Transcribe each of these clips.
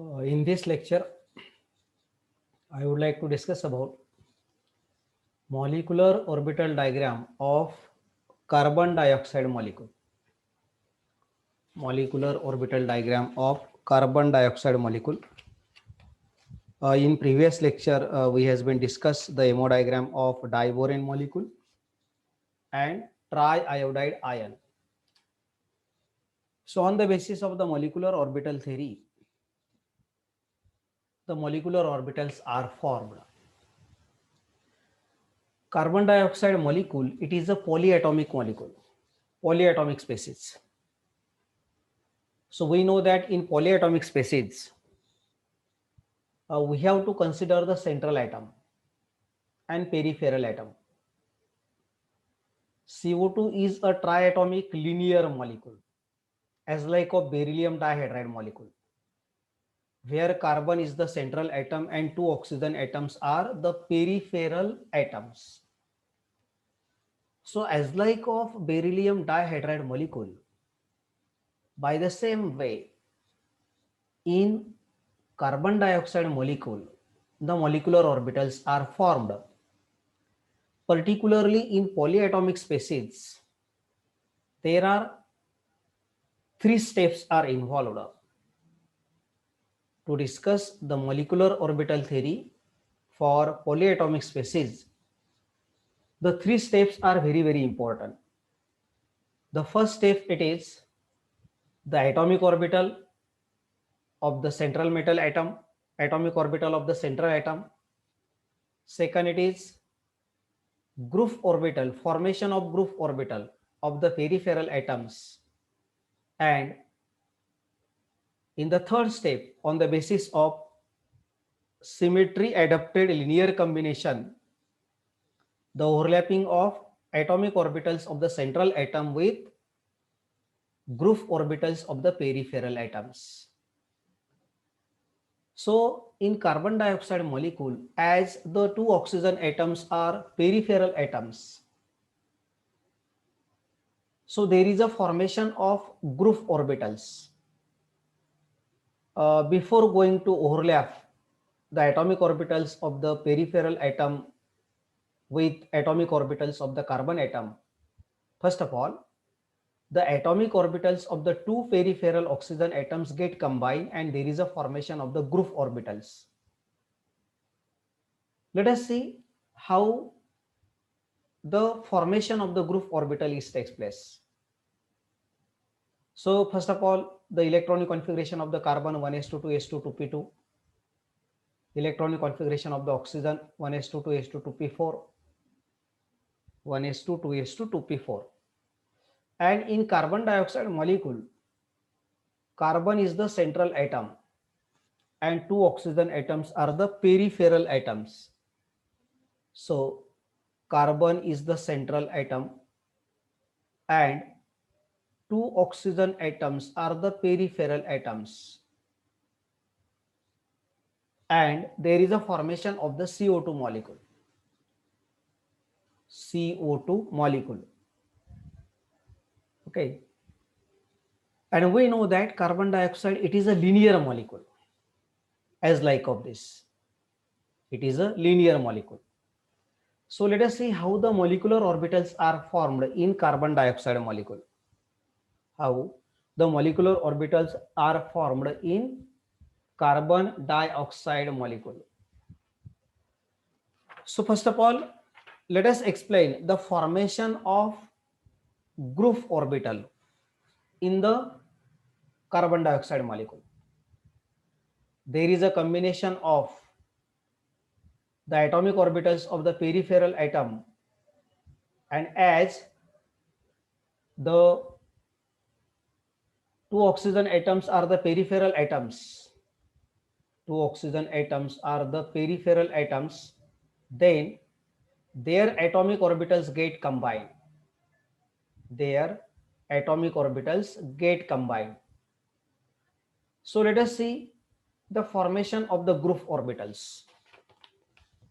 In this lecture, I would like to discuss about molecular orbital diagram of carbon dioxide molecule. Molecular orbital diagram of carbon dioxide molecule. In previous lecture, we has been discussed the MO diagram of diborane molecule and triiodide ion. So on the basis of the molecular orbital theory, the molecular orbitals are formed. Carbon dioxide molecule, it is a polyatomic molecule, polyatomic species. So we know that in polyatomic species, we have to consider the central atom and peripheral atom. CO2 is a triatomic linear molecule, as like of beryllium dihydride molecule, where carbon is the central atom and two oxygen atoms are the peripheral atoms. So as like of beryllium dihydride molecule, by the same way, in carbon dioxide molecule, the molecular orbitals are formed. Particularly in polyatomic species, there are three steps are involved. To discuss the molecular orbital theory for polyatomic species, the three steps are very important. The first step, it is the atomic orbital of the central metal atom, atomic orbital of the central atom. Second, it is groove orbital, formation of groove orbital of the peripheral atoms. And in the third step, on the basis of symmetry adapted linear combination, the overlapping of atomic orbitals of the central atom with groove orbitals of the peripheral atoms. So in carbon dioxide molecule, as the two oxygen atoms are peripheral atoms, so there is a formation of groove orbitals. Before going to overlap the atomic orbitals of the peripheral atom with atomic orbitals of the carbon atom, first of all, the atomic orbitals of the two peripheral oxygen atoms get combined and there is a formation of the groove orbitals. Let us see how the formation of the groove orbital is takes place. So first of all, the electronic configuration of the carbon 1s2 2s2 2p2, electronic configuration of the oxygen 1s2 2s2 2p4, 1s2 2s2 2p4. And in carbon dioxide molecule, carbon is the central atom and two oxygen atoms are the peripheral atoms. So carbon is the central atom and two oxygen atoms are the peripheral atoms. And there is a formation of the CO2 molecule. CO2 molecule. Okay. And we know that carbon dioxide, it is a linear molecule. As like of this, it is a linear molecule. So let us see how the molecular orbitals are formed in carbon dioxide molecule. How the molecular orbitals are formed in carbon dioxide molecule. So first of all, let us explain the formation of groove orbital in the carbon dioxide molecule. There is a combination of the atomic orbitals of the peripheral atom, and as the two oxygen atoms are the peripheral atoms, two oxygen atoms are the peripheral atoms, then their atomic orbitals get combined. Their atomic orbitals get combined. So let us see the formation of the groove orbitals.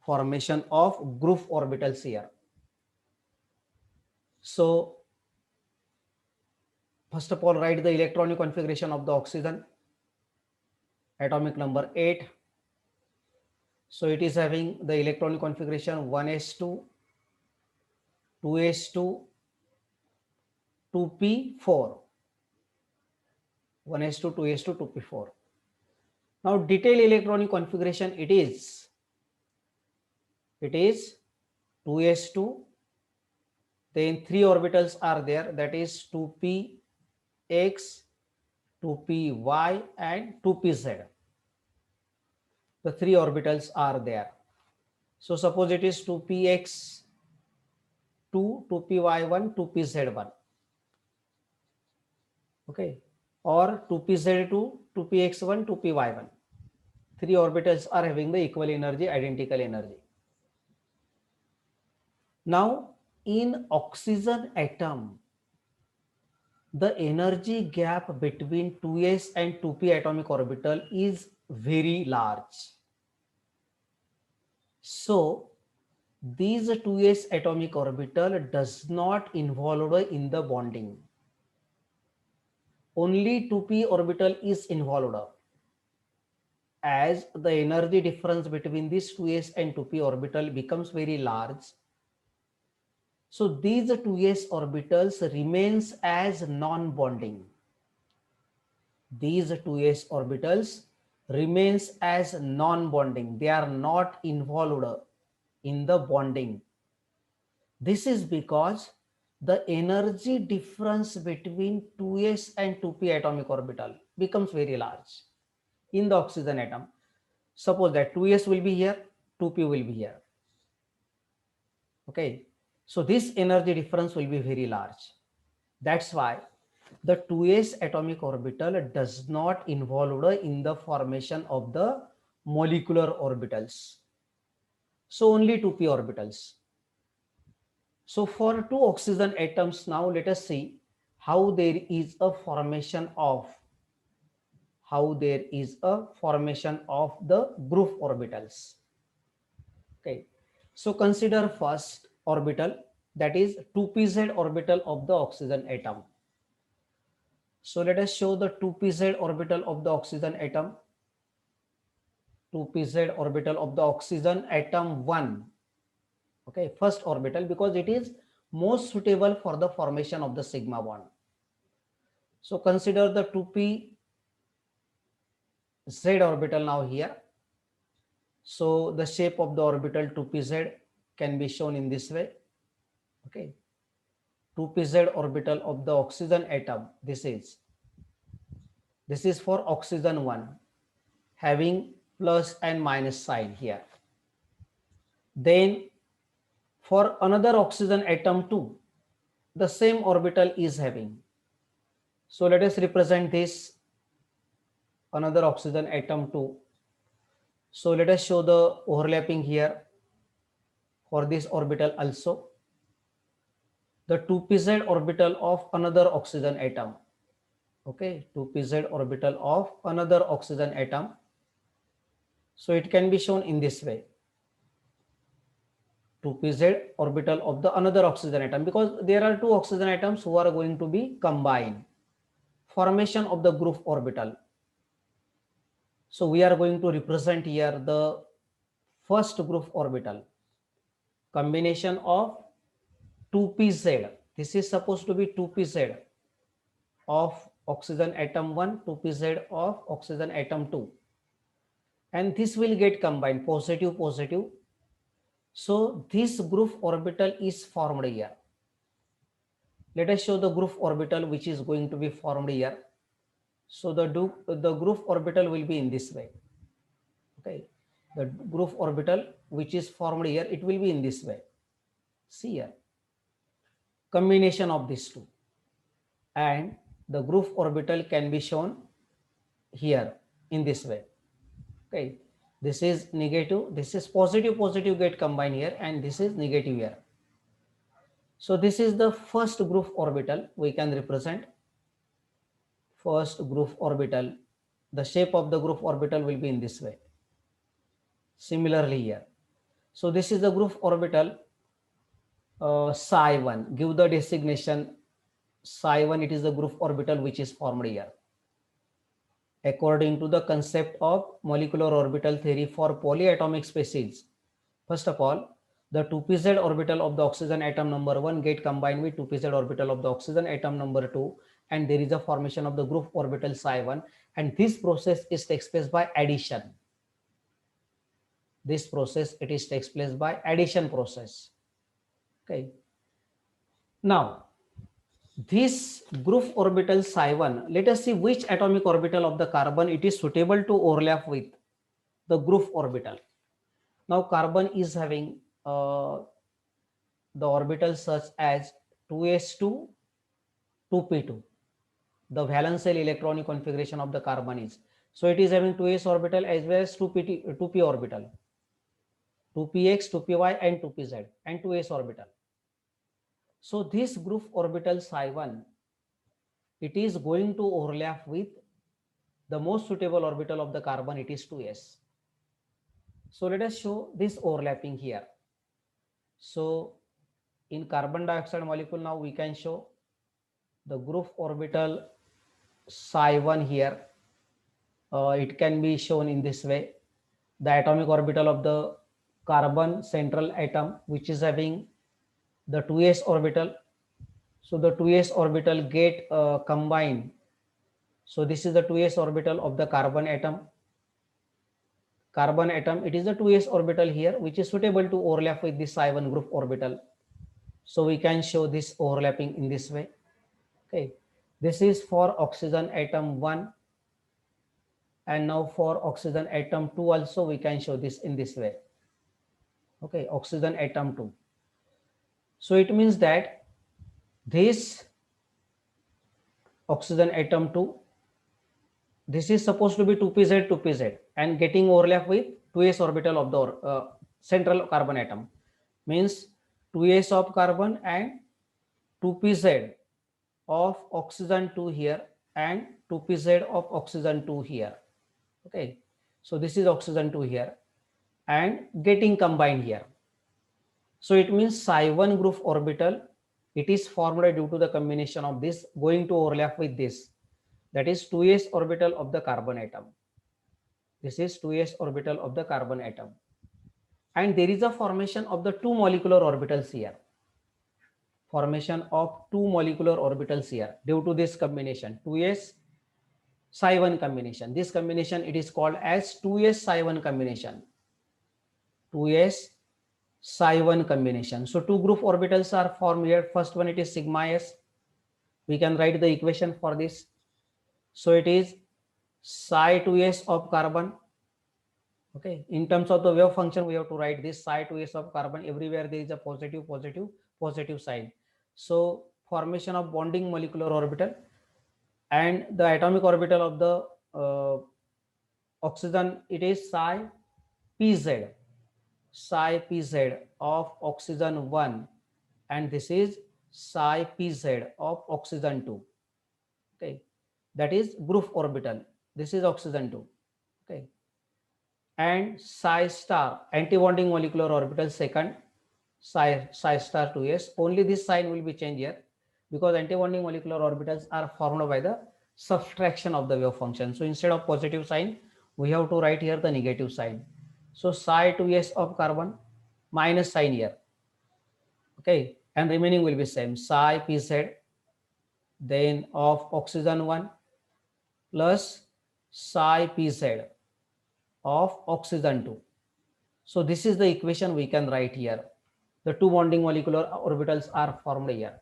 Formation of groove orbitals here. So first of all, write the electronic configuration of the oxygen atomic number 8. So it is having the electronic configuration 1s2, 2s2, 2p4, 1s2, 2s2, 2p4. Now detailed electronic configuration it is 2s2, then 3 orbitals are there, that is 2px, 2py and 2pz. The 3 orbitals are there. So suppose it is 2px2, 2py1, 2pz1. Okay, or 2pz2, 2px1, 2py1. 3 orbitals are having the equal energy, identical energy. Now in oxygen atom, the energy gap between 2s and 2p atomic orbital is very large. So these 2s atomic orbital does not involved in the bonding. Only 2p orbital is involved. As the energy difference between these 2s and 2p orbital becomes very large, so these 2s orbitals remains as non-bonding. These 2s orbitals remains as non-bonding. They are not involved in the bonding. This is because the energy difference between 2s and 2p atomic orbital becomes very large in the oxygen atom. Suppose that 2s will be here, 2p will be here. Okay, so this energy difference will be very large. That's why the 2s atomic orbital does not involved in the formation of the molecular orbitals. So only 2p orbitals. So for 2 oxygen atoms, now let us see how there is a formation of the group orbitals. Okay, so consider first orbital, that is 2pz orbital of the oxygen atom. So let us show the 2pz orbital of the oxygen atom. 2pz orbital of the oxygen atom 1. Okay, first orbital, because it is most suitable for the formation of the sigma bond. So consider the 2pz orbital now here. So the shape of the orbital 2pz can be shown in this way. Okay, 2pz orbital of the oxygen atom, this is for oxygen 1, having plus and minus sign here. Then for another oxygen atom 2, the same orbital is having. So let us represent this another oxygen atom 2. So let us show the overlapping here for this orbital also. The 2pz orbital of another oxygen atom. Okay, 2pz orbital of another oxygen atom. So it can be shown in this way. 2pz orbital of the another oxygen atom, because there are 2 oxygen atoms who are going to be combined. Formation of the group orbital. So we are going to represent here the first group orbital. Combination of 2pz. This is supposed to be 2pz of oxygen atom 1, 2pz of oxygen atom 2. And this will get combined, positive, positive. So this group orbital is formed here. Let us show the group orbital which is going to be formed here. So the group orbital will be in this way. Okay, the group orbital which is formed here, it will be in this way. See here, combination of these two, and the group orbital can be shown here in this way. Okay, this is negative, this is positive, positive get combined here, and this is negative here. So this is the first group orbital we can represent. First group orbital, the shape of the group orbital will be in this way. Similarly here. So this is the group orbital psi1. Give the designation psi1. It is the group orbital which is formed here. according to the concept of molecular orbital theory for polyatomic species. First of all, the 2pz orbital of the oxygen atom number 1 get combined with 2pz orbital of the oxygen atom number 2, and there is a formation of the group orbital psi 1, and this process is takes place by addition. This process takes place by addition process. Okay. Now, this group orbital psi 1, let us see which atomic orbital of the carbon it is suitable to overlap with the group orbital. Now, carbon is having the orbitals such as 2s2, 2p2. The valence shell electronic configuration of the carbon is. So, it is having 2s orbital as well as 2p orbital, 2px, 2py and 2pz and 2s orbital. So, this group orbital psi 1, it is going to overlap with the most suitable orbital of the carbon, it is 2s. So, let us show this overlapping here. So, in carbon dioxide molecule, now we can show the group orbital psi 1 here. It can be shown in this way. The atomic orbital of the carbon central atom, which is having the 2s orbital. So the 2s orbital get combined. So this is the 2s orbital of the carbon atom. Carbon atom, it is the 2s orbital here, which is suitable to overlap with this psi 1 group orbital. So we can show this overlapping in this way. Okay, this is for oxygen atom 1, and now for oxygen atom 2 also we can show this in this way. Okay, oxygen atom 2. So it means that this oxygen atom 2, this is supposed to be 2pz 2pz and getting overlap with 2s orbital of the central carbon atom, means 2s of carbon and 2pz of oxygen 2 here and 2pz of oxygen 2 here. Okay, so this is oxygen 2 here and getting combined here. So it means psi 1 group orbital, it is formed due to the combination of this going to overlap with this, that is 2s orbital of the carbon atom. This is 2s orbital of the carbon atom, and there is a formation of the two molecular orbitals here. Formation of two molecular orbitals here due to this combination 2s psi 1 combination. This combination it is called as 2s psi 1 combination. 2s psi 1 combination. So two group orbitals are formed here. First one, it is sigma s. We can write the equation for this. So it is psi 2s of carbon. Okay, in terms of the wave function, we have to write this psi 2s of carbon. Everywhere there is a positive, positive, positive sign. So formation of bonding molecular orbital, and the atomic orbital of the oxygen, it is psi pz, psi pz of oxygen 1, and this is psi pz of oxygen 2. Okay, that is group orbital. This is oxygen 2. Okay, and psi star antibonding molecular orbital second, psi star 2s. Only this sign will be changed here because antibonding molecular orbitals are formed by the subtraction of the wave function. So instead of positive sign, we have to write here the negative sign. So psi 2s of carbon minus sign here. Okay, and remaining will be same, psi pz then of oxygen 1 plus psi pz of oxygen 2. So this is the equation we can write here. The two bonding molecular orbitals are formed here.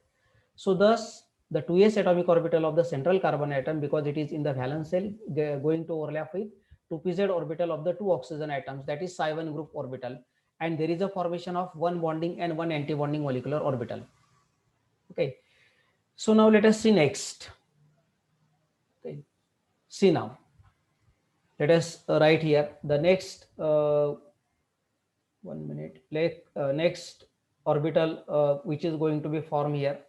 So thus the 2s atomic orbital of the central carbon atom, because it is in the valence shell, going to overlap with 2pz orbital of the two oxygen atoms, that is psi 1 group orbital, and there is a formation of one bonding and one anti-bonding molecular orbital. Okay, so now let us see next. Okay, see now, let us write here the next 1 minute, next orbital which is going to be formed here.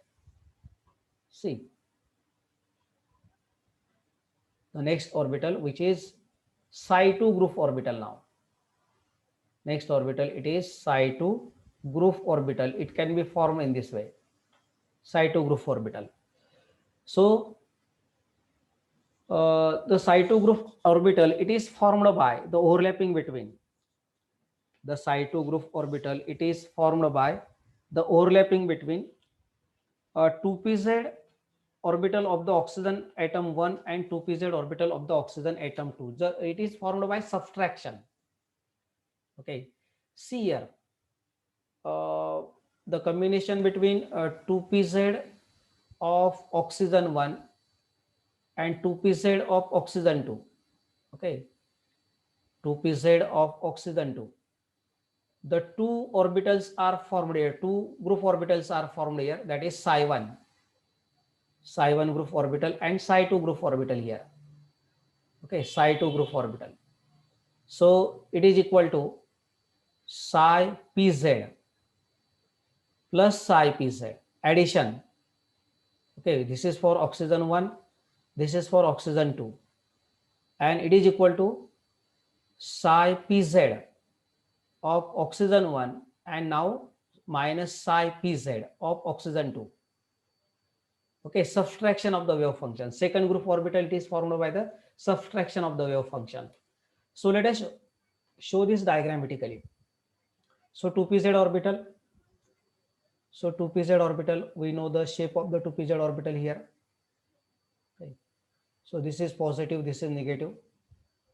See, the next orbital, which is psi 2 group orbital. Now next orbital, it is psi 2 group orbital. It can be formed in this way, psi 2 group orbital. So the Sci2 group orbital, it is formed by the overlapping between the Sci2 group orbital. It is formed by the overlapping between 2pz orbital of the oxygen atom 1 and 2pz orbital of the oxygen atom 2. It is formed by subtraction. Okay, see here, uh, the combination between 2pz of oxygen 1 and 2pz of oxygen 2. Okay, 2pz of oxygen 2. The two orbitals are formed here, two group orbitals are formed here, that is psi1 group orbital and psi2 group orbital here. Okay, psi2 group orbital. So it is equal to psi pz plus psi pz addition. Okay, this is for oxygen 1, this is for oxygen 2, and it is equal to psi pz of oxygen 1 and now minus psi pz of oxygen 2. Okay, subtraction of the wave function. Second group orbital, it is formed by the subtraction of the wave function. So let us show this diagrammatically. So 2pz orbital. So 2pz orbital, we know the shape of the 2pz orbital here. Okay. So this is positive, this is negative.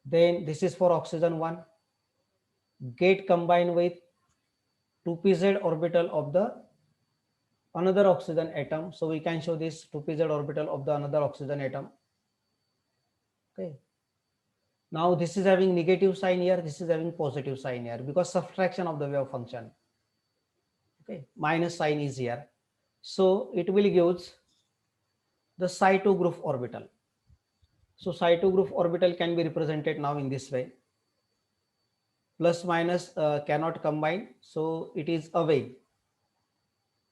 Then this is for oxygen 1. Get combined with 2pz orbital of the another oxygen atom. So we can show this 2pz orbital of the another oxygen atom. Okay. Now this is having negative sign here, this is having positive sign here because subtraction of the wave function. Okay, minus sign is here. So it will give the psi2 group orbital. So psi2 group orbital can be represented now in this way. Plus minus cannot combine, so it is away.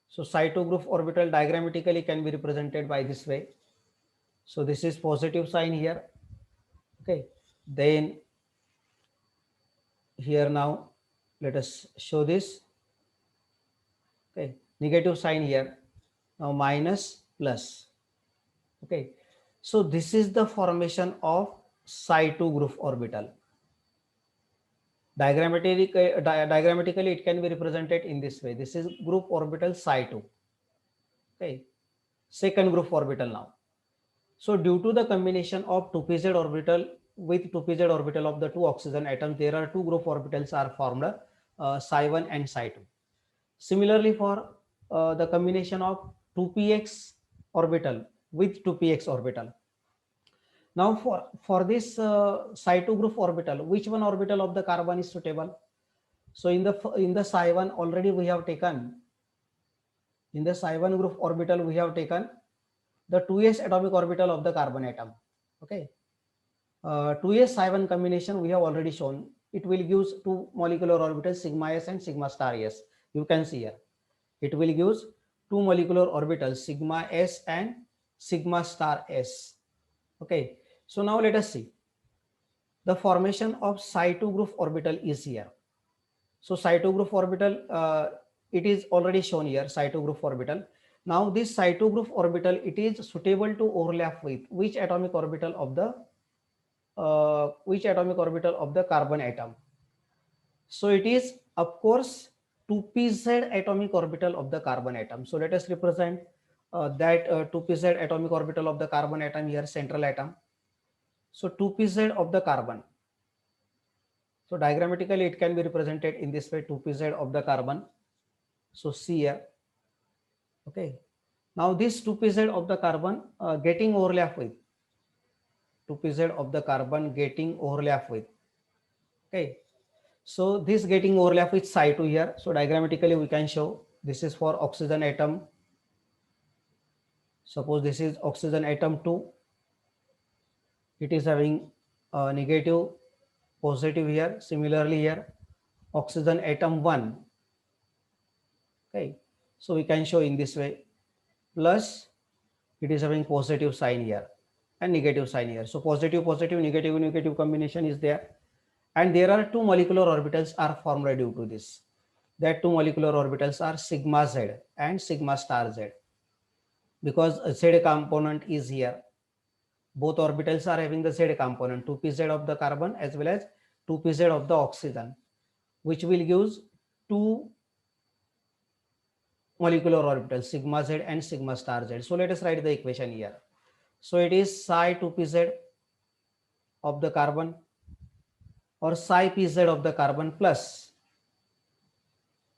So psi2 group orbital diagrammatically can be represented by this way. So this is positive sign here. Okay, then here now let us show this. Okay, negative sign here, now minus plus. Okay, so this is the formation of psi2 group orbital. Diagrammatically it can be represented in this way. This is group orbital psi2. Okay, second group orbital now. So due to the combination of 2pz orbital with 2pz orbital of the two oxygen atoms, there are two group orbitals are formed, psi1 and psi2. Similarly, for the combination of 2px orbital with 2px orbital. Now for this psi2 group orbital, which one orbital of the carbon is suitable? So in the psi1 already we have taken, in the psi1 group orbital we have taken the 2s atomic orbital of the carbon atom. Okay, 2s psi1 combination we have already shown. It will give two molecular orbitals sigma s and sigma star s. You can see here, it will give two molecular orbitals sigma s and sigma star s. Okay, so now let us see the formation of psi2 group orbital is here. So psi2 group orbital, it is already shown here, psi2 group orbital. Now this psi2 group orbital, it is suitable to overlap with which atomic orbital of the carbon atom? So it is of course 2pz atomic orbital of the carbon atom. So let us represent that 2pz atomic orbital of the carbon atom here, central atom. So 2pz of the carbon. So diagrammatically it can be represented in this way, 2pz of the carbon. So see here. Okay. Now this 2pz of the carbon getting overlap with 2pz of the carbon getting overlap with. Okay. So this getting overlap with psi2 here. So diagrammatically we can show this is for oxygen atom. Suppose this is oxygen atom 2. It is having negative, positive here. Similarly here, oxygen atom 1. Okay. So we can show in this way. Plus it is having positive sign here and negative sign here. So positive, positive, negative, negative combination is there. And there are two molecular orbitals are formed due to this. That two molecular orbitals are sigma z and sigma star z. Because Z component is here, both orbitals are having the Z component, 2pz of the carbon as well as 2pz of the oxygen, which will give two molecular orbitals, sigma Z and sigma star Z. So let us write the equation here. So it is psi 2pz of the carbon or psi pz of the carbon plus.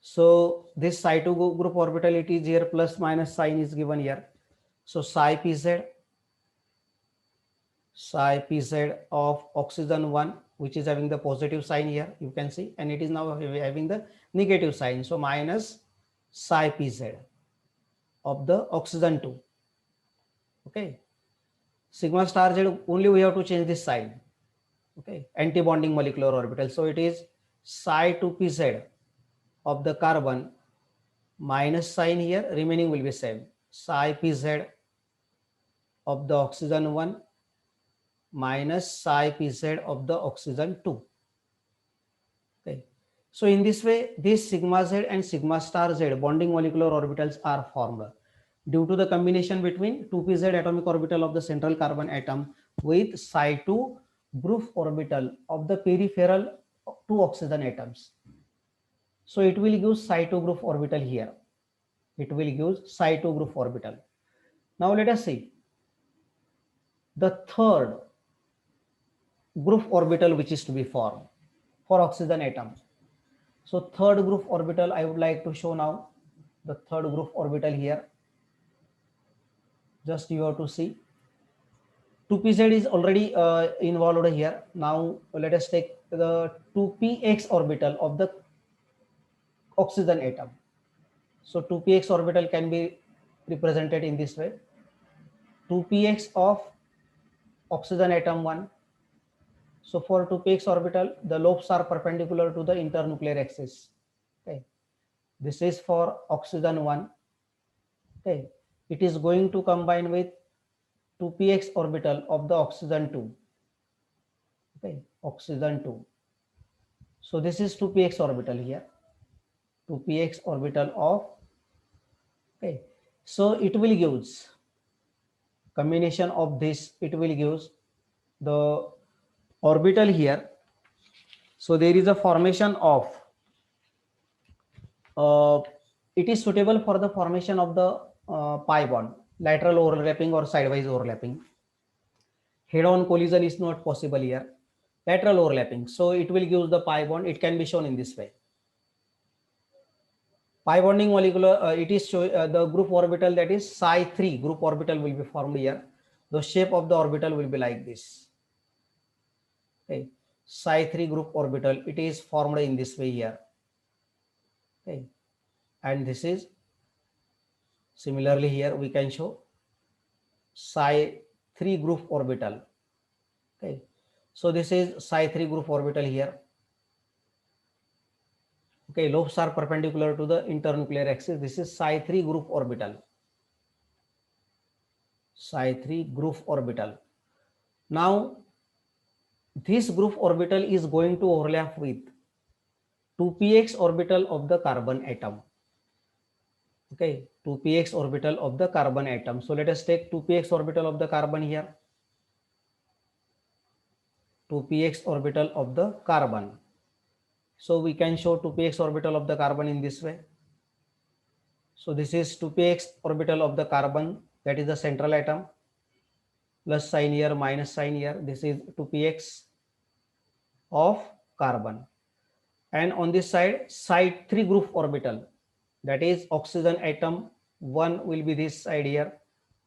So this psi 2 group orbital, it is here plus minus sign is given here. So psi pz of oxygen 1, which is having the positive sign here, you can see, and it is now having the negative sign. So minus psi pz of the oxygen 2. Okay. Sigma star Z, only we have to change this sign. Okay. Anti-bonding molecular orbital. So it is psi 2pz of the carbon minus sign here, remaining will be same. Psi pz of the oxygen 1 minus psi pz of the oxygen 2. Okay. So in this way, this sigma Z and sigma star Z bonding molecular orbitals are formed due to the combination between 2pz atomic orbital of the central carbon atom with psi 2 group orbital of the peripheral two oxygen atoms. So it will give psi 2 group orbital here. It will give psi 2 group orbital. Now let us see the third group orbital which is to be formed for oxygen atom. So third group orbital I would like to show now. The third group orbital here. Just you have to see. 2pz is already involved here. Now let us take the 2px orbital of the oxygen atom. So 2px orbital can be represented in this way. 2px of oxygen atom 1. So for 2px orbital, the lobes are perpendicular to the internuclear axis. Okay. This is for oxygen 1. Okay. It is going to combine with 2px orbital of the oxygen 2. Okay. Oxygen 2. So this is 2px orbital here. 2px orbital of. Okay. So it will gives combination of this. It will gives the orbital here. So there is a formation of it is suitable for the formation of the pi bond, lateral overlapping or sidewise overlapping. Head-on collision is not possible here. Lateral overlapping. So it will give the pi bond. It can be shown in this way. Pi bonding molecular, it is the group orbital, that is psi 3 group orbital will be formed here. The shape of the orbital will be like this. Okay. Psi 3 group orbital, it is formed in this way here. Okay. And this is similarly here we can show psi 3 group orbital. Okay. So this is psi 3 group orbital here. Okay, lobes are perpendicular to the internuclear axis. This is psi 3 group orbital. Psi 3 group orbital. Now, this group orbital is going to overlap with 2px orbital of the carbon atom. Okay, 2px orbital of the carbon atom. So let us take 2px orbital of the carbon here. 2px orbital of the carbon. So we can show 2px orbital of the carbon in this way. So this is 2px orbital of the carbon, that is the central atom, plus sign here, minus sign here. This is 2px of carbon. And on this side, psi 3 group orbital, that is oxygen atom 1 will be this side here.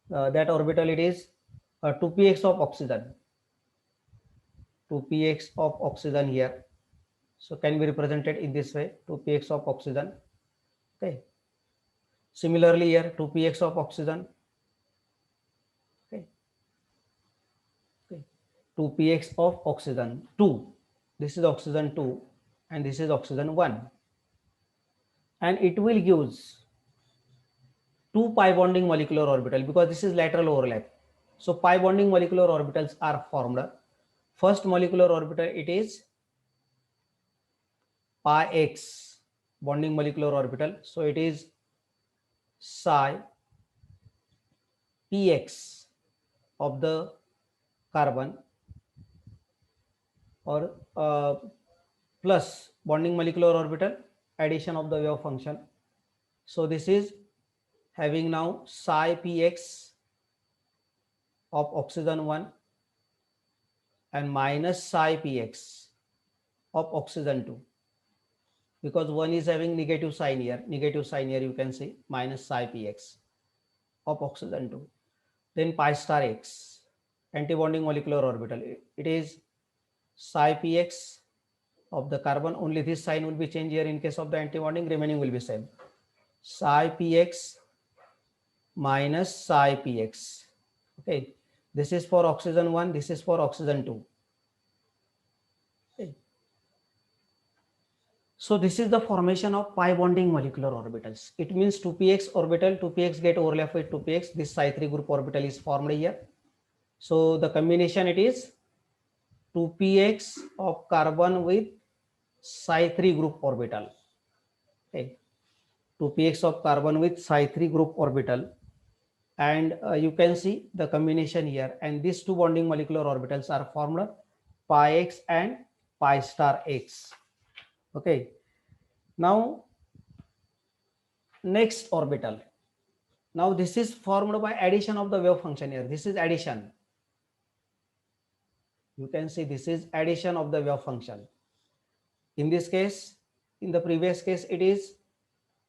That orbital it is 2px of oxygen. 2px of oxygen here. So can be represented in this way, 2px of oxygen. Okay. Similarly here, 2px of oxygen. Okay. Okay. 2px of oxygen 2. This is oxygen 2 and this is oxygen 1. And it will gives 2 pi bonding molecular orbital because this is lateral overlap. So pi bonding molecular orbitals are formed. First molecular orbital, it is pi x bonding molecular orbital. So it is psi px of the carbon or plus bonding molecular orbital, addition of the wave function. So this is having now psi px of oxygen 1 and minus psi px of oxygen 2, because 1 is having negative sign here, you can see minus psi px of oxygen 2. Then pi star x, antibonding molecular orbital, it is psi px of the carbon, only this sign will be changed here in case of the antibonding, remaining will be same, psi px minus psi px. Okay, this is for oxygen 1, this is for oxygen 2. Okay. So this is the formation of pi bonding molecular orbitals. It means 2px orbital, 2px get overlap with 2px, this psi 3 group orbital is formed here. So the combination, it is 2px of carbon with psi 3 group orbital. Okay, 2px of carbon with psi 3 group orbital, and you can see the combination here, and these two bonding molecular orbitals are formed pi x and pi star x. Okay, now next orbital. Now this is formed by addition of the wave function here. This is addition. You can see this is addition of the wave function. In this case, in the previous case, it is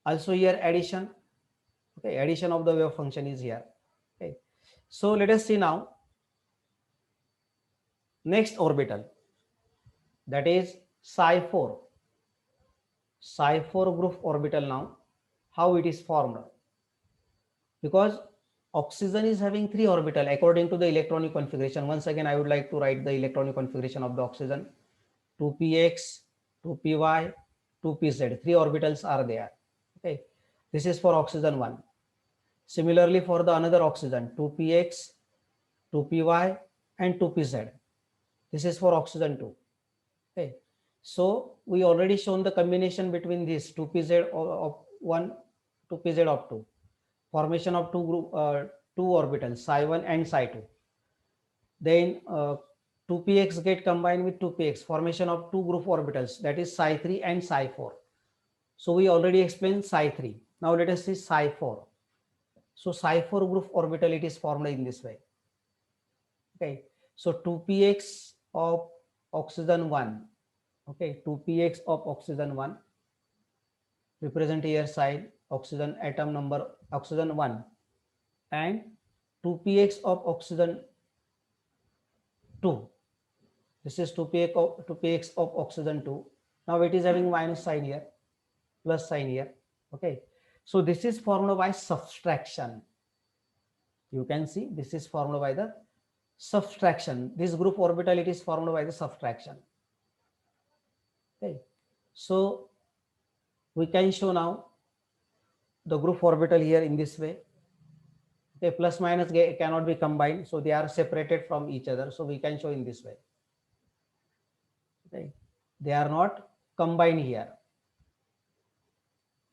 also here addition. Okay, addition of the wave function is here. Okay, so let us see now next orbital, that is psi 4. Psi 4 group orbital. Now how it is formed, because oxygen is having 3 orbital according to the electronic configuration. Once again, I would like to write the electronic configuration of the oxygen: 2px, 2py, 2pz. 3 orbitals are there. Okay, this is for oxygen 1. Similarly, for the another oxygen, 2px, 2py, and 2pz. This is for oxygen 2. Okay, so we already shown the combination between these 2pz of 1, 2pz of 2, formation of two orbitals, psi 1 and psi 2. Then 2px get combined with 2px, formation of two group orbitals, that is psi 3 and psi 4. So we already explained psi 3. Now let us see psi 4. So psi 4 group orbital, it is formed in this way. Okay, so 2px of oxygen 1. Okay, 2px of oxygen 1, represent here side oxygen atom number oxygen 1, and 2px of oxygen 2. This is 2px of oxygen 2. Now it is having minus sign here, plus sign here. Okay, so this is formed by subtraction. You can see this is formed by the subtraction. This group orbital, it is formed by the subtraction. Okay, so we can show now the group orbital here in this way. Okay, plus minus cannot be combined, so they are separated from each other. So we can show in this way. Okay, they are not combined here.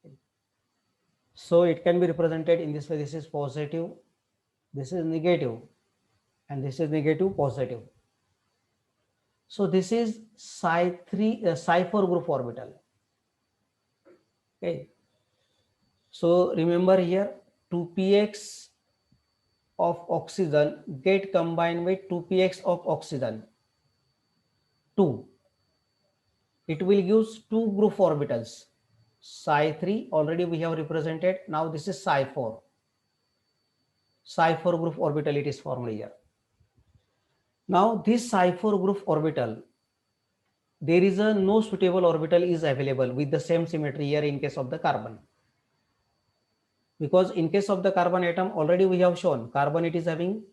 Okay. So it can be represented in this way. This is positive, this is negative, and this is negative, positive. So this is psi 3, psi 4 group orbital. Okay, so remember here 2px of oxygen get combined with 2px of oxygen 2. It will give two group orbitals. Psi 3 already we have represented. Now this is psi 4. Psi 4 group orbital, it is formed here. Now this psi 4 group orbital, there is a no suitable orbital is available with the same symmetry here in case of the carbon. Because in case of the carbon atom, already we have shown carbon, it is having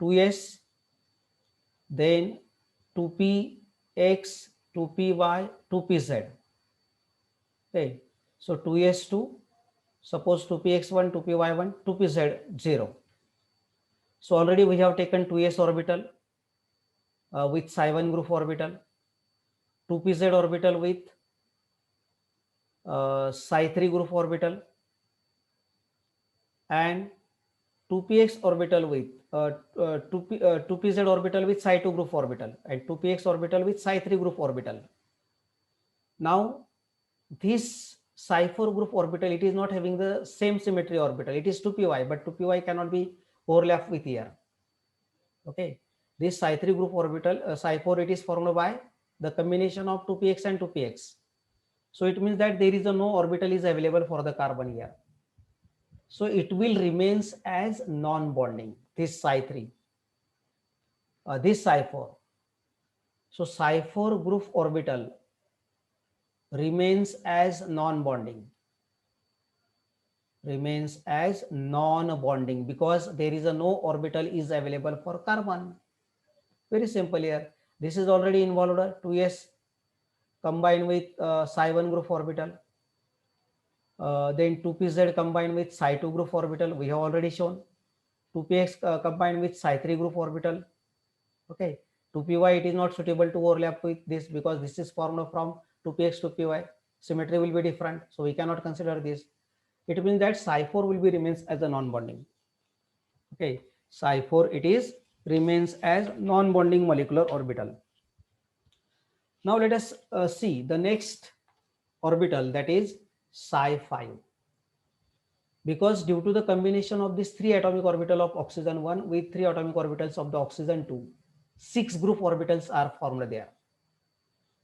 2s, then 2px, 2py, 2pz. Okay, so 2s2, suppose 2px1, 2py1, 2pz0. So already we have taken 2s orbital with psi 1 group orbital, 2pz orbital with psi 3 group orbital, and 2px orbital with 2pz orbital with psi 2 group orbital and 2px orbital with psi 3 group orbital. Now this psi 4 group orbital, it is not having the same symmetry orbital. It is 2py, but 2py cannot be overlapped with here. Okay, this psi 3 group orbital psi 4, it is formed by the combination of 2px and 2px. So it means that there is no orbital is available for the carbon here. So it will remains as non-bonding, this psi 3, this psi 4. So psi 4 group orbital remains as non-bonding, because there is no orbital is available for carbon. Very simple here. This is already involved, 2s combined with psi 1 group orbital. Then 2pz combined with psi 2 group orbital, we have already shown. 2px combined with psi 3 group orbital. Okay, 2py, it is not suitable to overlap with this because this is formed from 2px to py. Symmetry will be different, so we cannot consider this. It means that psi 4 will be remains as a non-bonding. Okay, psi 4, it is remains as non-bonding molecular orbital. Now let us see the next orbital, that is psi 5. Because due to the combination of these 3 atomic orbital of oxygen 1 with 3 atomic orbitals of the oxygen 2, 6 group orbitals are formed there.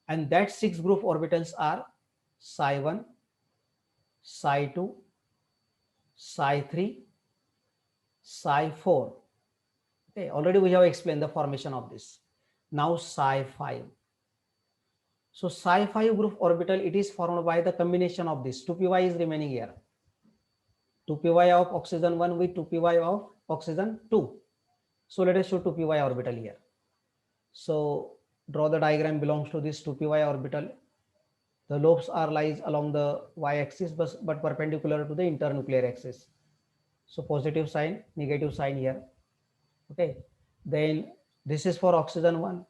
And that 6 group orbitals are psi 1, psi 2, psi 3, psi 4. Okay, already we have explained the formation of this. Now psi 5. So psi 5 group orbital, it is formed by the combination of this. 2py is remaining here. 2py of oxygen 1 with 2py of oxygen 2. So let us show 2py orbital here. So draw the diagram belongs to this 2py orbital. The lobes are lies along the y-axis but perpendicular to the internuclear axis. So positive sign, negative sign here. Okay, then this is for oxygen 1.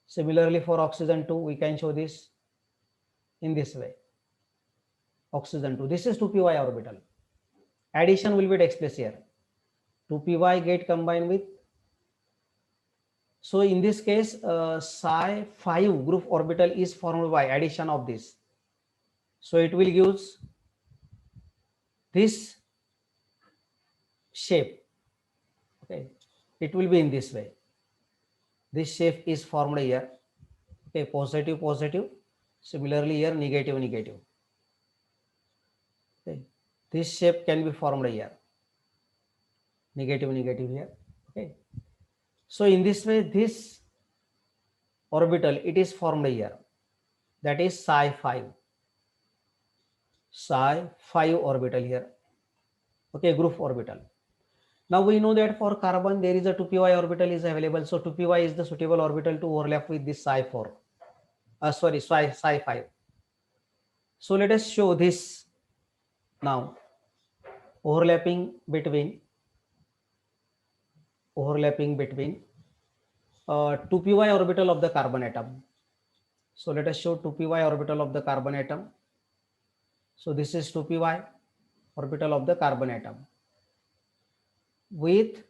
Similarly for oxygen 2, we can show this in this way. Oxygen 2, this is 2py orbital. Addition will be takes place here. 2py get combined with, so in this case psi 5 group orbital is formed by addition of this. So it will gives this shape. Okay, it will be in this way. This shape is formed here. Okay, positive, positive. Similarly here, negative, negative. Okay, this shape can be formed here. Negative, negative here. Okay, so in this way, this orbital, it is formed here. That is psi 5. Psi 5 orbital here. Okay, group orbital. Now we know that for carbon there is a 2py orbital is available. So 2py is the suitable orbital to overlap with this psi 4. Psi 5. So let us show this now. Overlapping between 2py orbital of the carbon atom. So let us show 2py orbital of the carbon atom. So this is 2py orbital of the carbon atom with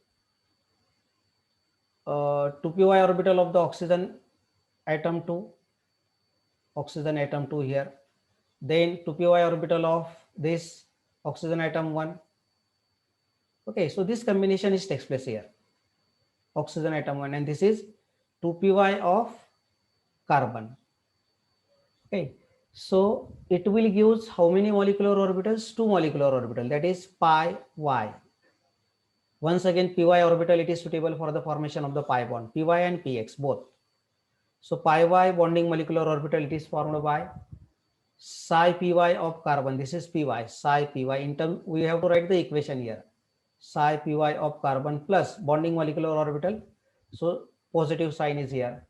2py orbital of the oxygen atom 2, oxygen atom 2 here. Then 2py orbital of this oxygen atom 1. Okay, so this combination is takes place here. Oxygen atom 1, and this is 2py of carbon. Okay, so it will gives how many molecular orbitals? 2 molecular orbital, that is pi y. Once again, py orbital, it is suitable for the formation of the pi bond, py and px both. So pi y bonding molecular orbital, it is formed by psi py of carbon. This is py, psi py. In term, we have to write the equation here. Psi py of carbon plus bonding molecular orbital. So positive sign is here.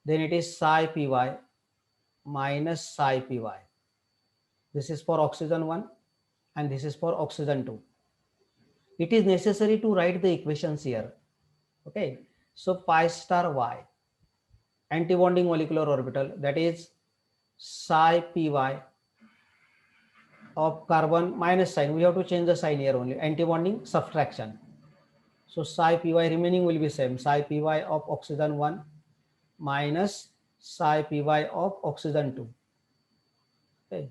Then it is psi py minus psi py. This is for oxygen 1 and this is for oxygen 2. It is necessary to write the equations here. Okay, so pi star y, antibonding molecular orbital, that is psi py of carbon minus sign. We have to change the sign here only. Anti-bonding subtraction. So psi py remaining will be same. Psi py of oxygen 1 minus psi py of oxygen 2. Okay.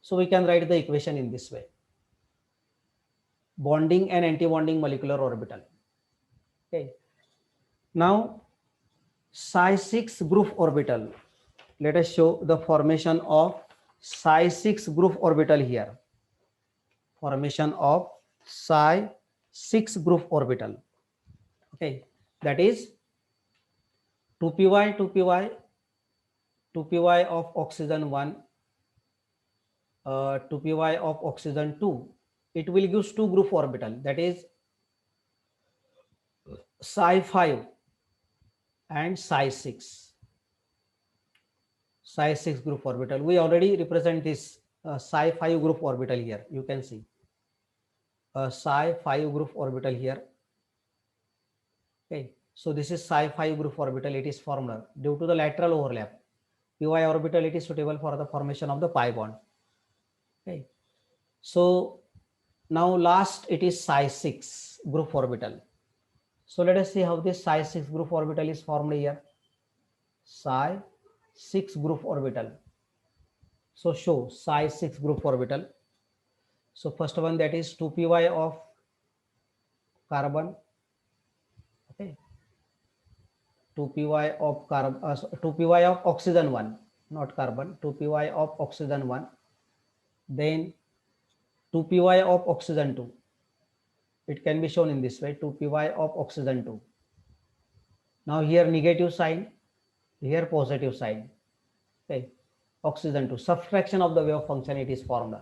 So we can write the equation in this way. Bonding and anti-bonding molecular orbital. Okay. Now psi 6 group orbital. Let us show the formation of psi 6 group orbital here. Formation of psi 6 group orbital. Okay, that is 2py 2py 2py of oxygen 1, 2py of oxygen 2. It will give two group orbital, that is psi 5 and psi 6. Psi 6 group orbital. We already represent this psi 5 group orbital here. You can see psi 5 group orbital here. Okay, so this is psi 5 group orbital. It is formed due to the lateral overlap. Py orbital, it is suitable for the formation of the pi bond. Okay, so now last it is psi 6 group orbital. So let us see how this psi 6 group orbital is formed here. Psi 6 group orbital. So show psi 6 group orbital. So first one, that is 2py of carbon. Okay, 2py of carbon, 2py of oxygen 1, not carbon, 2py of oxygen 1, then 2py of oxygen 2. It can be shown in this way, 2py of oxygen 2. Now here negative sign, here positive sign. Okay, oxygen 2, subtraction of the wave function, it is formed.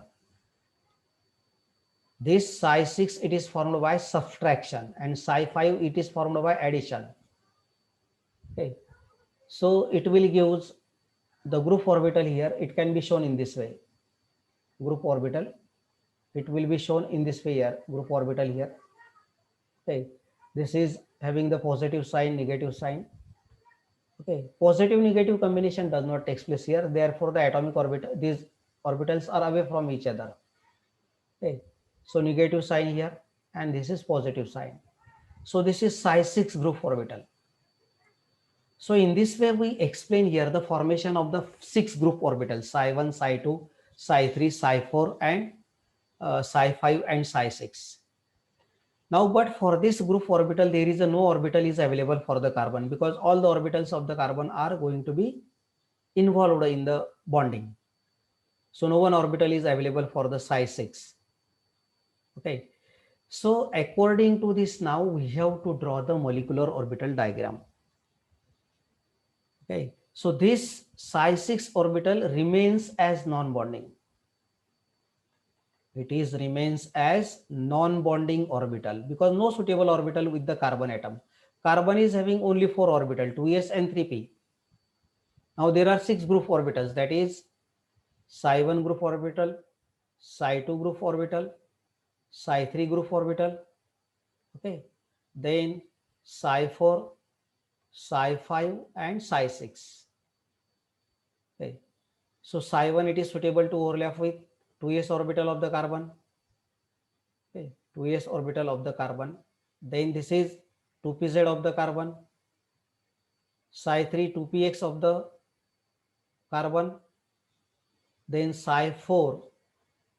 This psi 6, it is formed by subtraction, and psi 5, it is formed by addition. Okay, so it will give the group orbital here. It can be shown in this way, group orbital. It will be shown in this way here, group orbital here. Okay, this is having the positive sign, negative sign. Okay, positive negative combination does not take place here. Therefore, the atomic orbital, these orbitals are away from each other. Okay, so negative sign here, and this is positive sign. So this is psi 6 group orbital. So in this way, we explain here the formation of the 6 group orbitals, psi 1, psi 2, psi 3, psi 4, and psi 5 and psi 6. Now, but for this group orbital, there is no orbital is available for the carbon, because all the orbitals of the carbon are going to be involved in the bonding. So no one orbital is available for the psi 6. Okay. So according to this, now we have to draw the molecular orbital diagram. Okay. So this psi 6 orbital remains as non-bonding. It is remains as non-bonding orbital, because no suitable orbital with the carbon atom. Carbon is having only 4 orbital, 2s and 3p. Now there are 6 group orbitals, that is psi 1 group orbital, psi 2 group orbital, psi 3 group orbital. Okay, then psi 4, psi 5, and psi 6. Okay, so psi 1, it is suitable to overlap with 2s orbital of the carbon. Okay, 2s orbital of the carbon. Then this is 2pz of the carbon. Psi 3, 2px of the carbon. Then psi 4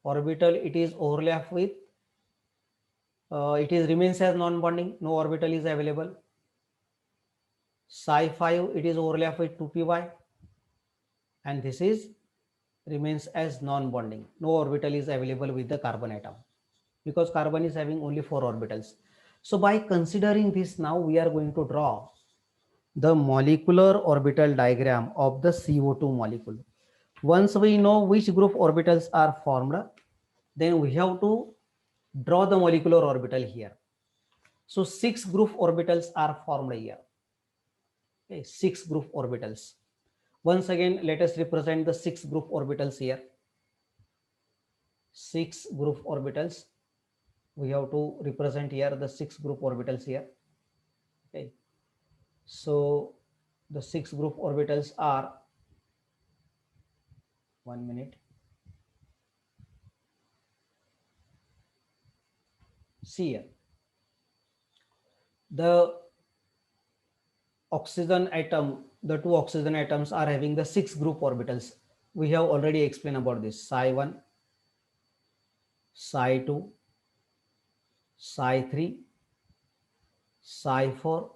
orbital, it is overlap with, it is remains as non-bonding, no orbital is available. Psi 5, it is overlap with 2py, and this is remains as non-bonding, no orbital is available with the carbon atom, because carbon is having only 4 orbitals. So by considering this, now we are going to draw the molecular orbital diagram of the CO2 molecule. Once we know which group orbitals are formed, then we have to draw the molecular orbital here. So 6 group orbitals are formed here. Okay, 6 group orbitals. Once again, let us represent the 6 group orbitals here. 6 group orbitals. We have to represent here the 6 group orbitals here. Okay, so the 6 group orbitals are, 1 minute. See here, the oxygen atom, the two oxygen atoms are having the 6 group orbitals. We have already explained about this: psi 1, psi 2, psi 3, psi 4,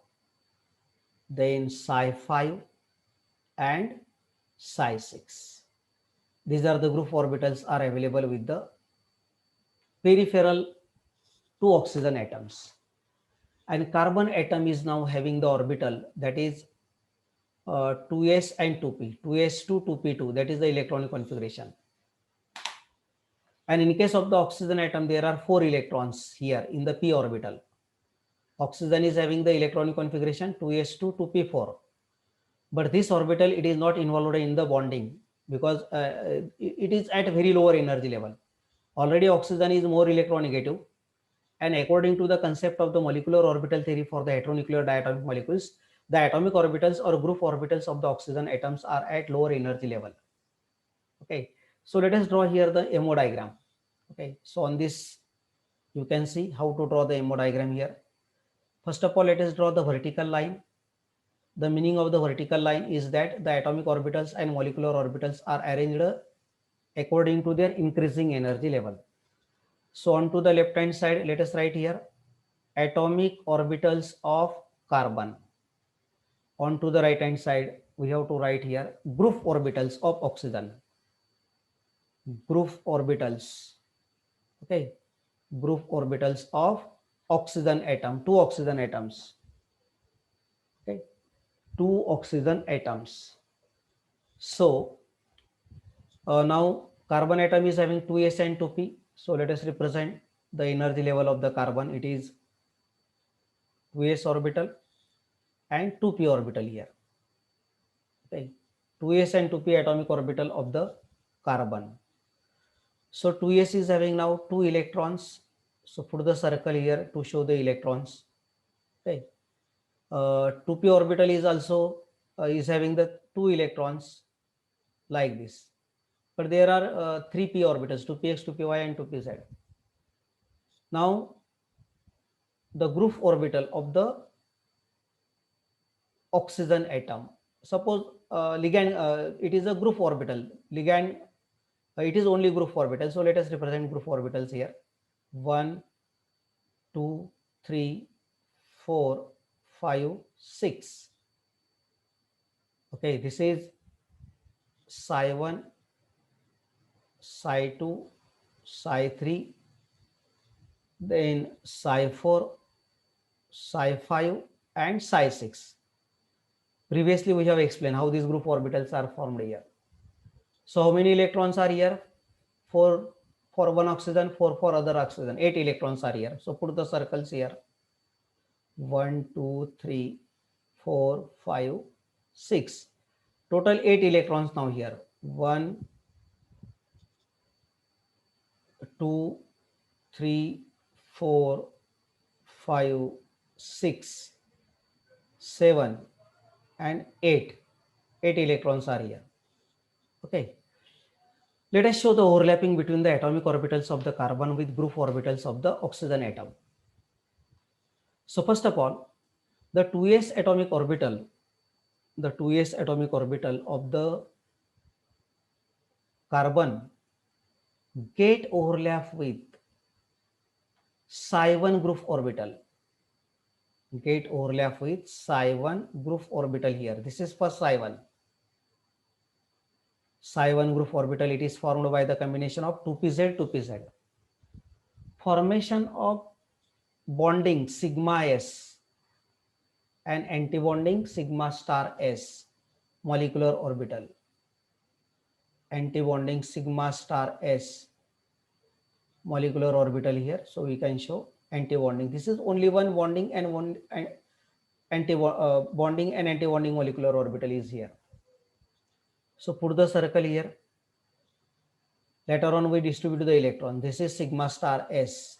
then psi 5, and psi 6. These are the group orbitals are available with the peripheral two oxygen atoms. And carbon atom is now having the orbital, that is 2s and 2p, 2s2, 2p2, that is the electronic configuration. And in case of the oxygen atom, there are 4 electrons here in the p orbital. Oxygen is having the electronic configuration 2s2, 2p4. But this orbital, it is not involved in the bonding because it is at very lower energy level. Already oxygen is more electronegative, and according to the concept of the molecular orbital theory for the heteronuclear diatomic molecules, the atomic orbitals or group orbitals of the oxygen atoms are at lower energy level. Okay, so let us draw here the MO diagram. Okay, so on this you can see how to draw the MO diagram here. First of all, let us draw the vertical line. The meaning of the vertical line is that the atomic orbitals and molecular orbitals are arranged according to their increasing energy level. So on to the left hand side, let us write here atomic orbitals of carbon. On to the right hand side, we have to write here group orbitals of oxygen. Group orbitals. Okay, group orbitals of oxygen atom, two oxygen atoms. Okay, two oxygen atoms. So now carbon atom is having 2s and 2p. So let us represent the energy level of the carbon. It is 2s orbital and 2p orbital here. Okay, 2s and 2p atomic orbital of the carbon. So 2s is having now 2 electrons. So put the circle here to show the electrons. Okay, 2p orbital is also is having the 2 electrons like this. But there are 3p orbitals, 2px, 2py, and 2pz. Now the group orbital of the oxygen atom. Suppose ligand, it is a group orbital. Ligand, it is only group orbital. So let us represent group orbitals here. 1, 2, 3, 4, 5, 6. Okay, this is psi 1, psi 2, psi 3, then psi 4, psi 5, and psi 6. Previously, we have explained how these group orbitals are formed here. So how many electrons are here? 4 for one oxygen, 4 for other oxygen. 8 electrons are here. So put the circles here. 1, 2, 3, 4, 5, 6. Total 8 electrons now here. 1, 2, 3, 4, 5, 6, 7, and 8. 8 electrons are here. Okay. Let us show the overlapping between the atomic orbitals of the carbon with group orbitals of the oxygen atom. So first of all, the 2s atomic orbital, the 2s atomic orbital of the carbon get overlap with psi 1 group orbital. Get overlap with psi 1 group orbital here. This is for psi 1. Psi 1 group orbital, it is formed by the combination of 2pz, 2pz. Formation of bonding sigma s and antibonding sigma star s molecular orbital. Antibonding sigma star s molecular orbital here. So we can show antibonding. This is only one bonding and one bonding and antibonding molecular orbital is here. So put the circle here. Later on we distribute the electron. This is sigma star s,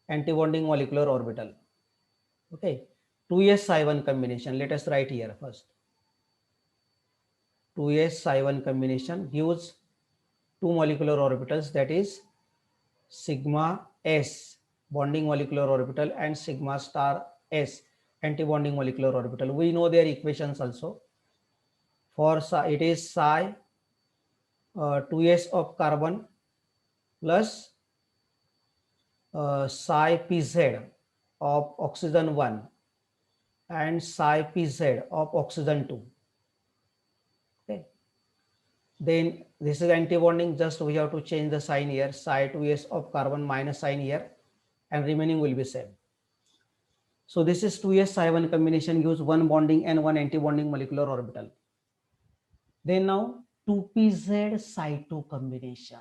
antibonding molecular orbital. Okay, 2s psi 1 combination. Let us write here first. 2s psi 1 combination gives two molecular orbitals, that is sigma s bonding molecular orbital, and sigma star s antibonding molecular orbital. We know their equations also. For it is psi 2s of carbon plus psi pz of oxygen 1 and psi pz of oxygen 2. Okay. Then this is antibonding, just we have to change the sign here, psi 2s of carbon minus sign here, and remaining will be same. So this is 2s psi 1 combination gives one bonding and one antibonding molecular orbital. Then now 2pz psi 2 combination.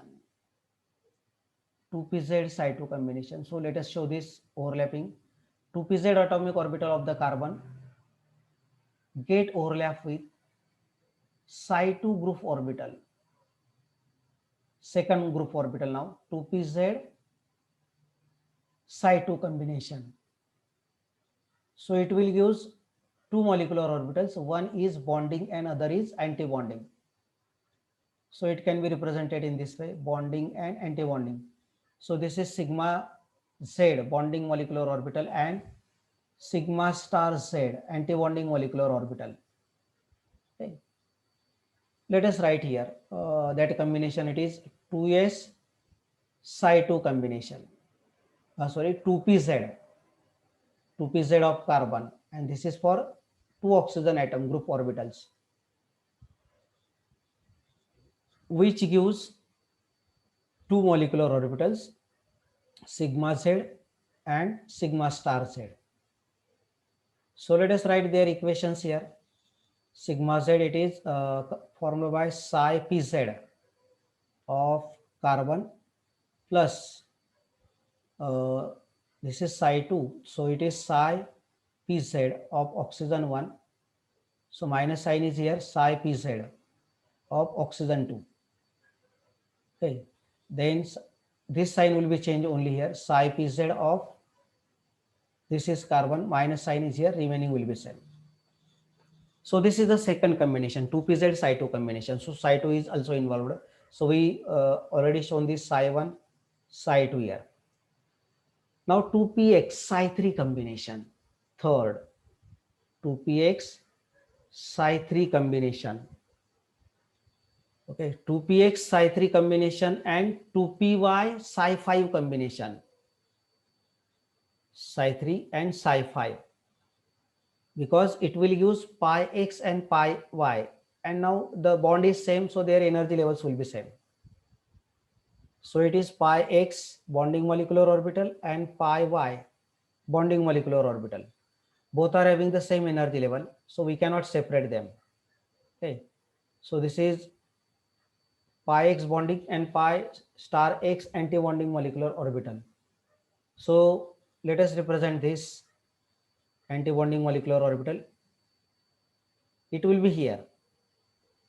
2pz psi 2 combination. So let us show this overlapping. 2pz atomic orbital of the carbon get overlap with psi 2 group orbital. Second group orbital now 2pz psi 2 combination. So it will give two molecular orbitals. One is bonding and other is anti-bonding. So it can be represented in this way, bonding and anti-bonding. So this is sigma z bonding molecular orbital and sigma star z anti-bonding molecular orbital. Okay. Let us write here that combination. It is 2s psi 2 combination. 2pz 2pz of carbon, and this is for two oxygen atom group orbitals, which gives two molecular orbitals, sigma z and sigma star z. So let us write their equations here. Sigma z, it is formed by psi pz of carbon plus this is psi 2, so it is psi pz of oxygen 1, so minus sign is here, psi pz of oxygen 2. Okay, then this sign will be changed only here, psi pz of this is carbon, minus sign is here, remaining will be same. So this is the second combination, 2pz psi 2 combination. So psi 2 is also involved. So we already shown this psi 1 psi 2 here. Now 2px psi 3 combination, third 2px psi 3 combination. Okay, 2px psi 3 combination and 2py psi 5 combination, psi 3 and psi 5, because it will use pi x and pi y, and now the bond is same, so their energy levels will be same. So it is pi x bonding molecular orbital and pi y bonding molecular orbital. Both are having the same energy level, so we cannot separate them. Okay, so this is pi x bonding and pi star x anti-bonding molecular orbital. So let us represent this anti-bonding molecular orbital. It will be here,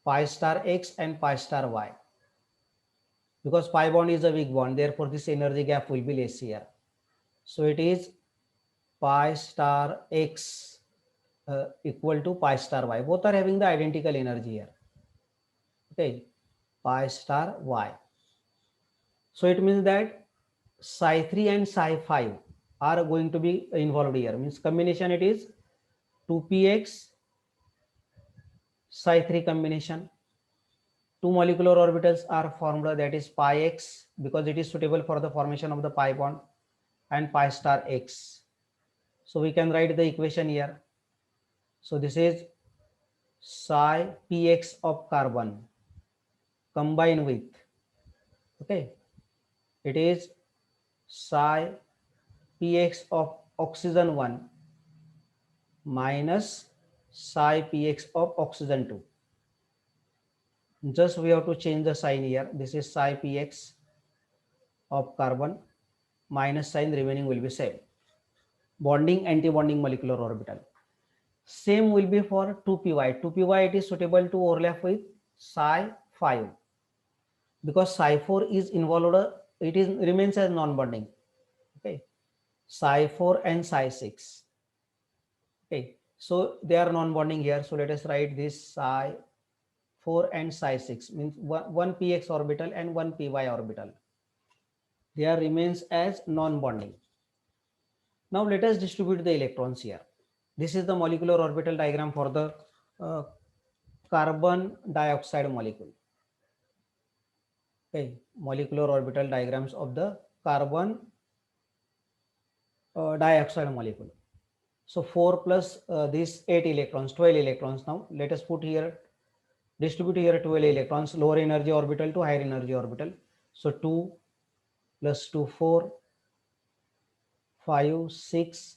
pi star x and pi star y. Because pi bond is a weak bond, therefore this energy gap will be less here. So it is pi star x equal to pi star y. Both are having the identical energy here. Okay, pi star y. So it means that psi 3 and psi 5 are going to be involved here. Means combination it is 2px psi 3 combination. Two molecular orbitals are formed, that is pi x, because it is suitable for the formation of the pi bond, and pi star x. So we can write the equation here. So this is psi px of carbon combined with, okay, it is psi px of oxygen 1 minus psi px of oxygen 2. Just we have to change the sign here. This is psi px of carbon, minus sign, remaining will be same. Bonding anti-bonding molecular orbital. Same will be for 2py. 2py it is suitable to overlap with psi 5, because psi 4 is involved, it is remains as non-bonding. Okay, psi 4 and psi 6. Okay, so they are non-bonding here. So let us write this psi 4 and psi 6, means one px orbital and one py orbital. They are remains as non-bonding. Now let us distribute the electrons here. This is the molecular orbital diagram for the uh, carbon dioxide molecule. Okay, molecular orbital diagrams of the carbon dioxide molecule. So 4 plus these 8 electrons, 12 electrons. Now let us put here, distribute here 12 electrons, lower energy orbital to higher energy orbital. So 2 plus 2, 4, 5, 6,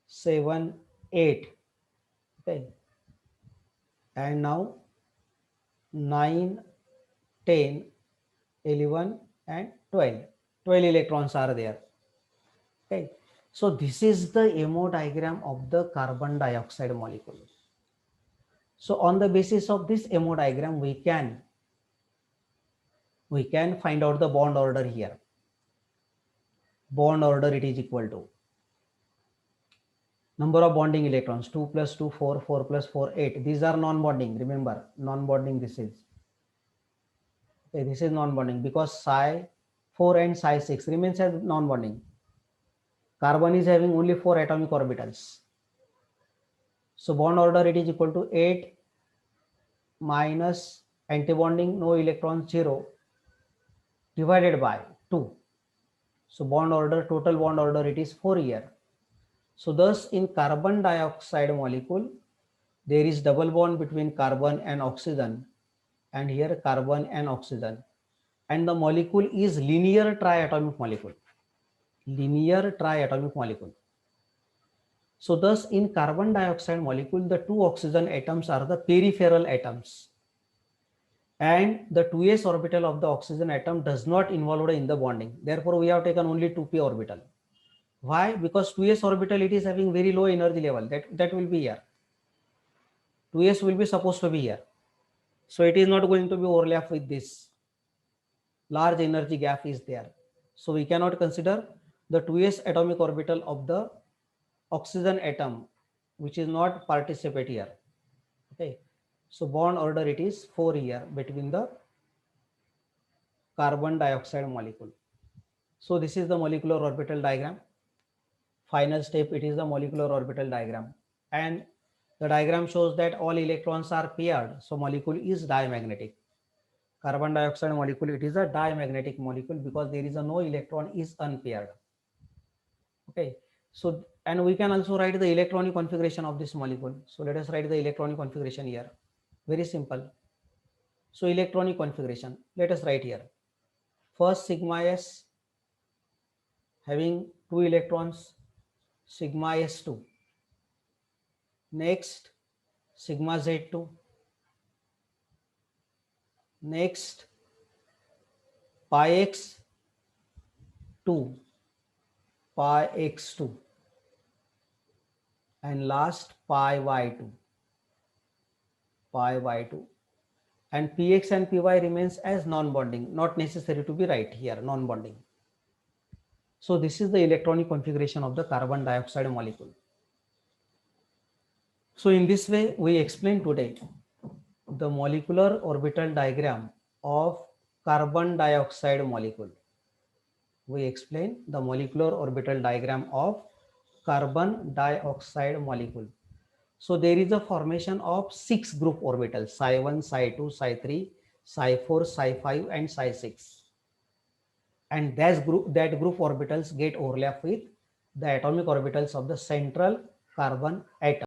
7, 8. Okay. And now 9, 10, 11 and 12. 12 electrons are there. Okay. So this is the MO diagram of the carbon dioxide molecule. So on the basis of this MO diagram, we can find out the bond order here. Bond order, it is equal to number of bonding electrons, 2 plus 2, 4, 4 plus 4, 8. These are non-bonding. Remember, non-bonding this is. Okay, this is non-bonding because psi 4 and psi 6 remains as non-bonding. Carbon is having only 4 atomic orbitals. So bond order, it is equal to 8 minus antibonding, no electron, 0, divided by 2. So bond order, total bond order, it is 4 here. So thus in carbon dioxide molecule, there is double bond between carbon and oxygen, and here carbon and oxygen. And the molecule is linear triatomic molecule. Linear triatomic molecule. So thus in carbon dioxide molecule, the 2 oxygen atoms are the peripheral atoms. And the 2s orbital of the oxygen atom does not involve in the bonding. Therefore, we have taken only 2p orbital. Why? Because 2s orbital, it is having very low energy level. That will be here. 2s will be supposed to be here. So it is not going to be overlap with this. Large energy gap is there. So we cannot consider the 2s atomic orbital of the oxygen atom, which is not participate here. Okay. So bond order, it is 4 here between the carbon dioxide molecule. So this is the molecular orbital diagram. Final step, it is the molecular orbital diagram. And the diagram shows that all electrons are paired. So molecule is diamagnetic. Carbon dioxide molecule, it is a diamagnetic molecule because there is a no electron is unpaired. Okay. So, and we can also write the electronic configuration of this molecule. So let us write the electronic configuration here. Very simple. So electronic configuration, let us write here. First sigma s having 2 electrons, sigma s2. Next sigma z2. Next pi x2, pi x2, and last pi y2, pi y2. And px and py remains as non-bonding, not necessary to be right here, non-bonding. So this is the electronic configuration of the carbon dioxide molecule. So in this way, we explain today the molecular orbital diagram of carbon dioxide molecule. We explain the molecular orbital diagram of carbon dioxide molecule. So there is a formation of 6 group orbitals, psi 1, psi 2, psi 3, psi 4, psi 5 and psi 6. And that group orbitals get overlap with the atomic orbitals of the central carbon atom.